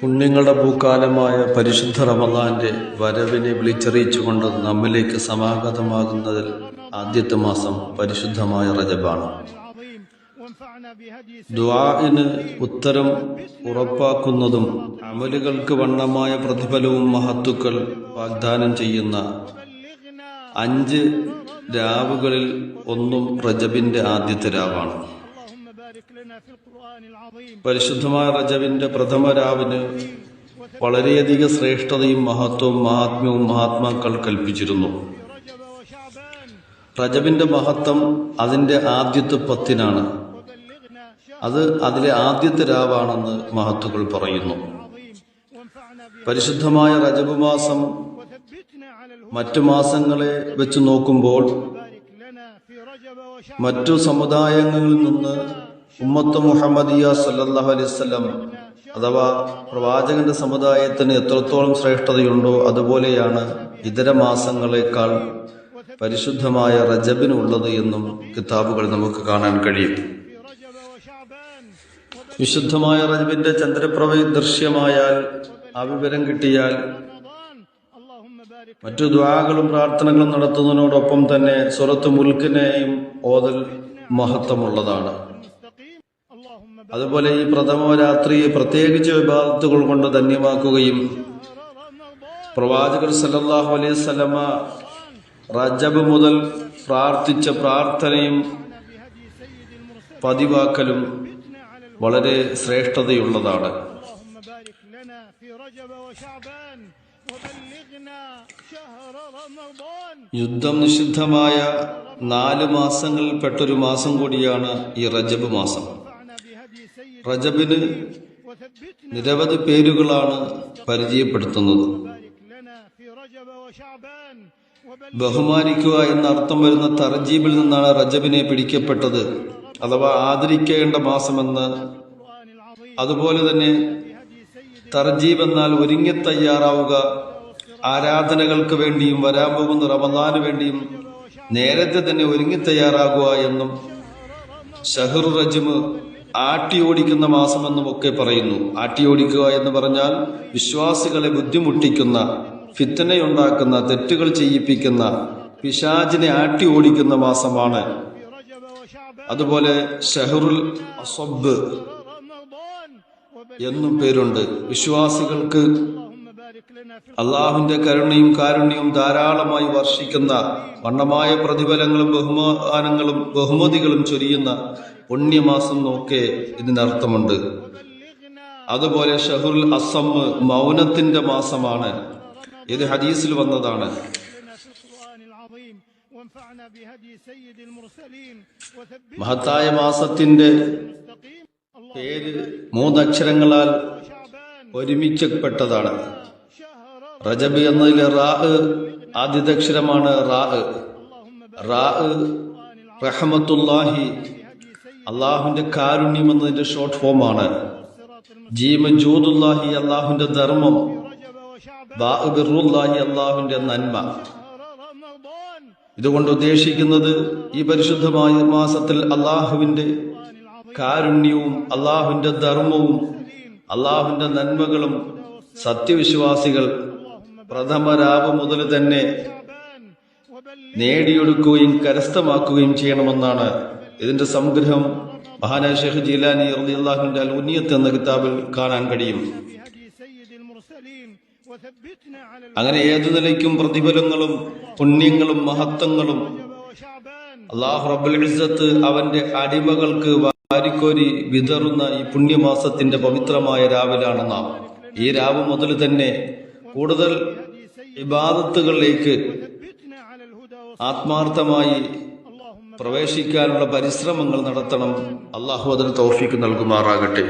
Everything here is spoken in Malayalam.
പുണ്യങ്ങളുടെ പൂക്കാലമായ പരിശുദ്ധ റമദാന്റെ വരവിനെ വിളിച്ചറിയിച്ചുകൊണ്ട് നമ്മിലേക്ക് സമാഗതമാകുന്നതിൽ ആദ്യത്തെ മാസം പരിശുദ്ധമായ റജബാണ്. ദുആഇന് ഉത്തരം ഉറപ്പാക്കുന്നതും അമലുകൾക്ക് വണ്ണമായ പ്രതിഫലവും മഹത്തുക്കൾ വാഗ്ദാനം ചെയ്യുന്ന 5 രാവുകളിൽ ഒന്നും റജബിന്റെ ആദ്യത്തെ രാവാണ്. പരിശുദ്ധമായ റജബിന്റെ പ്രഥമ രാവിന് വളരെയധികം ശ്രേഷ്ഠതയും മഹത്വവും മഹാത്മാക്കൾ കൽപ്പിച്ചിരുന്നു. റജബിന്റെ മഹത്വം അതിന്റെ ആദ്യത്തെ 10-നാണ്. അത് അതിലെ ആദ്യത്തെ രാവാണെന്ന് മഹത്തുക്കൾ പറയുന്നു. പരിശുദ്ധമായ റജബ് മാസം മറ്റു മാസങ്ങളെ വെച്ച് നോക്കുമ്പോൾ മറ്റു സമുദായങ്ങളിൽ നിന്ന് ഉമ്മത്ത് മുഹമ്മദിയ സല്ലല്ലാഹു അലൈഹി വസല്ലം അഥവാ പ്രവാചകന്റെ സമുദായത്തിന് എത്രത്തോളം ശ്രേഷ്ഠതയുണ്ടോ അതുപോലെയാണ് ഇതര മാസങ്ങളെക്കാൾ പരിശുദ്ധമായ റജബിനുള്ളത് എന്നും കിതാബുകൾ നമുക്ക് കാണാൻ കഴിയും. വിശുദ്ധമായ റജബിന്റെ ചന്ദ്രപ്രഭ ദൃശ്യമായാൽ, ആ വിവരം കിട്ടിയാൽ മറ്റു ദുആകളും പ്രാർത്ഥനകളും നടത്തുന്നതിനോടൊപ്പം തന്നെ സൂറത്ത് മുൽക്കിനെയും ഓതൽ മഹത്വമുള്ളതാണ്. അതുപോലെ ഈ പ്രഥമ രാത്രിയെ പ്രത്യേകിച്ച് ഇബാദത്തുകൾ കൊണ്ട് ധന്യമാക്കുകയും പ്രവാചകർ സല്ലല്ലാഹു അലൈഹി വസല്ലമ റജബ് മുതൽ പ്രാർത്ഥിച്ച പ്രാർത്ഥനയും പതിവാക്കലും വളരെ ശ്രേഷ്ഠതയുള്ളതാണ്. യുദ്ധം നിഷിദ്ധമായ 4 മാസങ്ങളിൽപ്പെട്ടൊരു മാസം കൂടിയാണ് ഈ റജബ് മാസം. റജബിന് നിരവധി പേരുകളാണ് പരിചയപ്പെടുത്തുന്നത്. ബഹുമാനിക്കുക എന്ന അർത്ഥം വരുന്ന തർജീബിൽ നിന്നാണ് റജബിനെ പിടിക്കപ്പെട്ടത്, അഥവാ ആദരിക്കേണ്ട മാസമെന്ന്. അതുപോലെ തന്നെ തർജീബ് എന്നാൽ ഒരുങ്ങി തയ്യാറാവുക, ആരാധനകൾക്ക് വേണ്ടിയും വരാൻ പോകുന്ന റമദാന് വേണ്ടിയും നേരത്തെ തന്നെ ഒരുങ്ങി തയ്യാറാകുക എന്നും ഷഹ്റു റജ്മ് ആട്ടിയോടിക്കുന്ന മാസമെന്നും ഒക്കെ പറയുന്നു. ആട്ടിയോടിക്കുക എന്ന് പറഞ്ഞാൽ വിശ്വാസികളെ ബുദ്ധിമുട്ടിക്കുന്ന, ഫിത്നയുണ്ടാക്കുന്ന, തെറ്റുകൾ ചെയ്യിപ്പിക്കുന്ന പിശാചിനെ ആട്ടി ഓടിക്കുന്ന മാസമാണ്. അതുപോലെ ഷഹറുൽ അസ്വബ് എന്നും പേരുണ്ട്. വിശ്വാസികൾക്ക് അള്ളാഹുവിന്റെ കരുണയും കാരുണ്യവും ധാരാളമായി വർഷിക്കുന്ന, വണ്ണമായ പ്രതിഫലങ്ങളും ബഹുമാനങ്ങളും ബഹുമതികളും ചൊരിയുന്ന പുണ്യമാസം നോക്കെ ഇതിനർത്ഥമുണ്ട്. അതുപോലെ ഷഹറുൽ അസമ്മ് മൗനത്തിന്റെ മാസമാണ്. ഇത് ഹദീസിൽ വന്നതാണ്. മഹത്തായ മാസത്തിന്റെ പേര് 3 അക്ഷരങ്ങളാൽ ഒരുമിക്കപ്പെട്ടതാണ്. റജബ് എന്നതിലെ റാ ആദ്യത്തെ അക്ഷരമാണ് റാ റഹ്മത്തുല്ലാഹി, അള്ളാഹുവിന്റെ കാരുണ്യം എന്നതിന്റെ ഷോർട്ട് ഫോമാണ്. ജീമ ജൂദുല്ലാഹി, അള്ളാഹുവിന്റെ ധർമ്മം. ബിറുല്ലാഹി, അള്ളാഹുവിന്റെ നന്മ. ഇതുകൊണ്ട് ഉദ്ദേശിക്കുന്നത് ഈ പരിശുദ്ധമായ മാസത്തിൽ അള്ളാഹുവിന്റെ കാരുണ്യവും അള്ളാഹുവിന്റെ ധർമ്മവും അള്ളാഹുവിന്റെ നന്മകളും സത്യവിശ്വാസികൾ പ്രഥമ രാവ് മുതൽ തന്നെ നേടിയെടുക്കുകയും കരസ്ഥമാക്കുകയും ചെയ്യണമെന്നാണ് ഇതിന്റെ സംഗ്രഹം മഹാനായ ഷെയ്ഖ് ജീലാനി റളിയല്ലാഹുവിന്റെ അൽ ഉനിയത്ത് എന്ന കിതാബിൽ കാണാൻ കഴിയും. അങ്ങനെ ഏതു നിലയ്ക്കും പ്രതിഫലങ്ങളും പുണ്യങ്ങളും മഹത്വങ്ങളും അല്ലാഹു റബ്ബുൽ ഇസ്സത്ത് അവന്റെ അടിമകൾക്ക് വാരിക്കോരി വിതറുന്ന ഈ പുണ്യമാസത്തിന്റെ പവിത്രമായ രാവിലാണ് നാം. ഈ രാവ് മുതൽ തന്നെ കൂടുതൽ ഇബാദത്തുകളിലേക്ക് ആത്മാർത്ഥമായി പ്രവേശിക്കാനുള്ള പരിശ്രമങ്ങൾ നടത്തണം. അല്ലാഹു അതിന് തൗഫീഖ് നൽകുമാറാകട്ടെ.